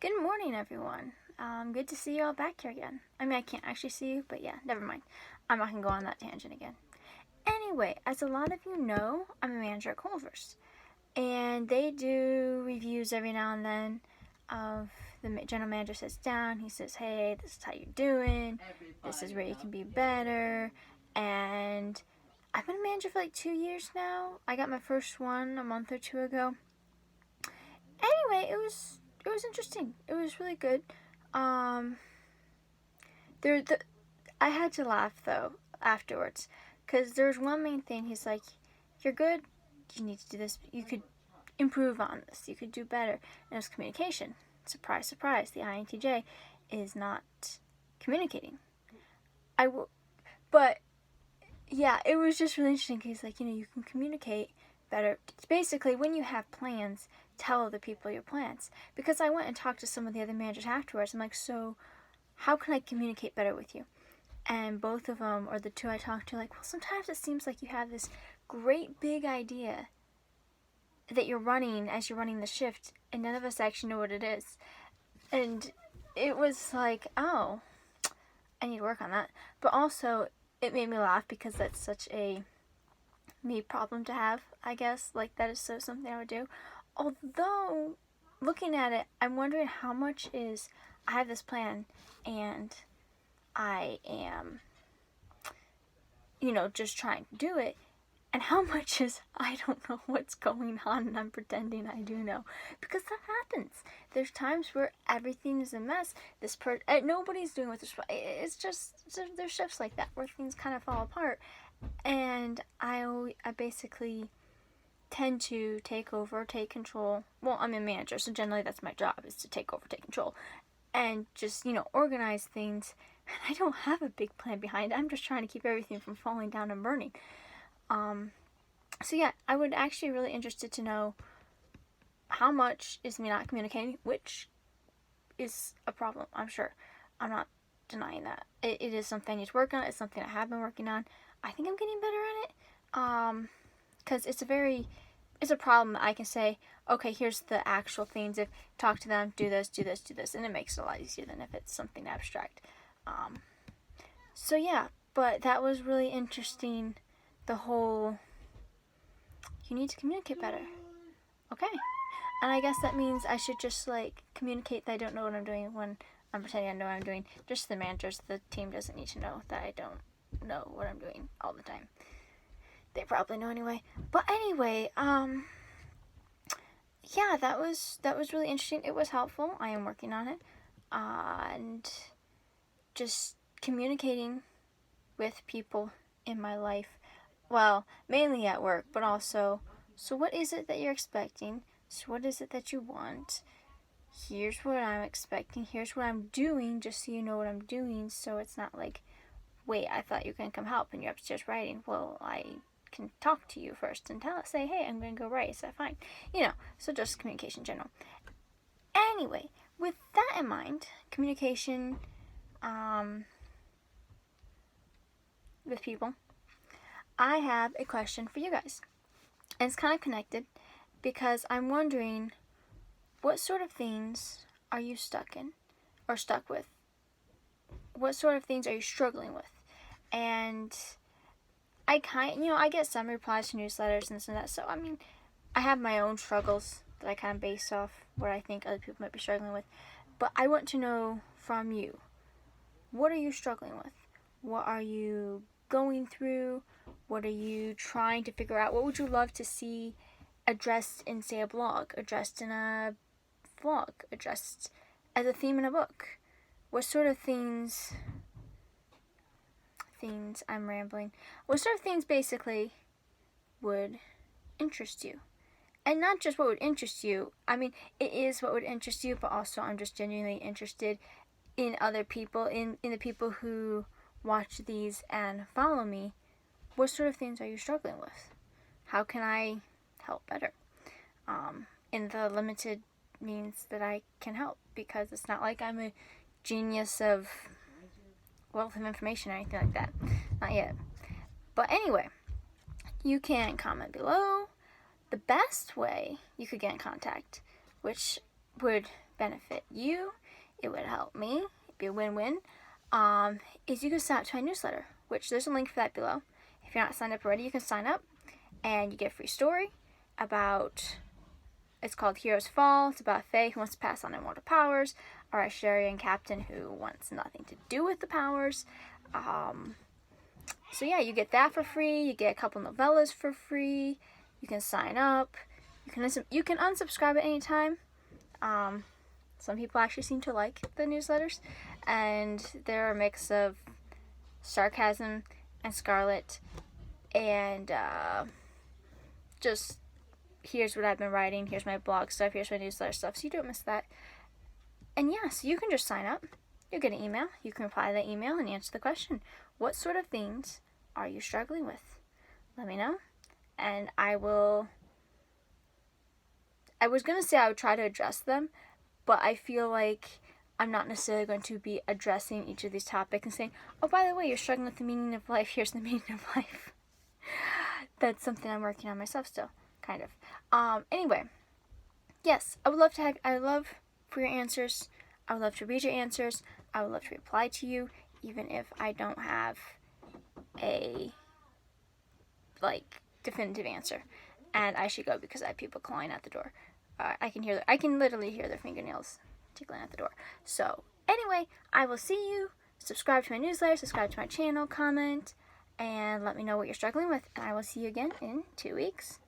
Good morning, everyone. Good to see you all back here again. I mean, I can't actually see you, but yeah, never mind. I'm not going to go on that tangent again. Anyway, as a lot of you know, I'm a manager at Culver's. And they do reviews every now and then of the general manager sits down. He says, hey, this is how you're doing. This is where you can be better. And I've been a manager for like 2 years now. I got my first one a month or two ago. Anyway, it was interesting. It was really good. I had to laugh though afterwards, because there's one main thing. He's like, "You're good. You need to do this. You could improve on this. You could do better." And it was communication. Surprise, surprise. The INTJ is not communicating. But yeah, it was just really interesting. He's like, you can communicate better. It's basically, when you have plans, tell other people your plans. Because I went and talked to some of the other managers afterwards. I'm like, so how can I communicate better with you? And both of them, or the two I talked to, like, well, sometimes it seems like you have this great big idea that you're running as you're running the shift, and none of us actually know what it is. And it was like, oh, I need to work on that. But also, it made me laugh because that's such a me problem to have, I guess. Like, that is so something I would do. Although, looking at it, I'm wondering how much is I have this plan and I am, just trying to do it, and how much is I don't know what's going on and I'm pretending I do know. Because that happens. There's times where everything is a mess. Nobody's doing what they're supposed to. It's just, there's shifts like that where things kind of fall apart. And I basically tend to take over, take control. Well, I'm a manager, so generally that's my job, is to take over, take control. And just, organize things. And I don't have a big plan behind it. I'm just trying to keep everything from falling down and burning. So yeah, I would actually be really interested to know how much is me not communicating, which is a problem, I'm sure. I'm not denying that. It is something I need to work on. It's something I have been working on. I think I'm getting better at it. Because it's a problem that I can say, okay, here's the actual things. If talk to them, do this, do this, do this. And it makes it a lot easier than if it's something abstract. So yeah, but that was really interesting. The whole, you need to communicate better. Okay. And I guess that means I should just, communicate that I don't know what I'm doing when I'm pretending I know what I'm doing. Just the managers, the team doesn't need to know that I don't know what I'm doing all the time. They probably know anyway. But anyway, yeah, that was really interesting. It was helpful. I am working on it. And just communicating with people in my life. Well, mainly at work, but also, so what is it that you're expecting? So what is it that you want? Here's what I'm expecting. Here's what I'm doing, just so you know what I'm doing. So it's not like, wait, I thought you were going to come help and you're upstairs writing. Well, I can talk to you first and say, hey, I'm going to go write. Is that fine? So just communication in general. Anyway, with that in mind, communication with people, I have a question for you guys. And it's kind of connected, because I'm wondering, what sort of things are you stuck in or stuck with? What sort of things are you struggling with? And I get some replies to newsletters and this and that. So, I have my own struggles that I kind of base off what I think other people might be struggling with. But I want to know from you, what are you struggling with? What are you going through? What are you trying to figure out? What would you love to see addressed in, say, a blog, addressed in a vlog, addressed as a theme in a book? What sort of things, I'm rambling. What sort of things basically would interest you? And not just what would interest you. It is what would interest you, but also I'm just genuinely interested in other people, in the people who watch these and follow me. What sort of things are you struggling with? How can I help better? In the limited means that I can help, because it's not like I'm a genius of wealth of information or anything like that. Not yet. But anyway, you can comment below. The best way you could get in contact, which would benefit you, it would help me, it'd be a win-win, is you can sign up to my newsletter, which there's a link for that below. If you're not signed up already, you can sign up, and you get a free story about, it's called Heroes Fall. It's about Faye who wants to pass on immortal powers, or a Sharian captain who wants nothing to do with the powers. So yeah, you get that for free. You get a couple novellas for free. You can sign up. You can unsubscribe at any time. Some people actually seem to like the newsletters, and they're a mix of sarcasm and Scarlet, and just here's what I've been writing, here's my blog stuff, here's my newsletter stuff, so you don't miss that. And yeah, so you can just sign up, you'll get an email, you can reply to that email and answer the question, what sort of things are you struggling with? Let me know, and I was going to say I would try to address them, but I feel like I'm not necessarily going to be addressing each of these topics and saying, oh, by the way, you're struggling with the meaning of life, here's the meaning of life. That's something I'm working on myself still, kind of. Anyway, yes, I would love for your answers. I would love to read your answers. I would love to reply to you, even if I don't have a, definitive answer. And I should go because I have people calling at the door. I can literally hear their fingernails tickling at the door. So, anyway, I will see you. Subscribe to my newsletter, subscribe to my channel, comment, and let me know what you're struggling with. And I will see you again in 2 weeks.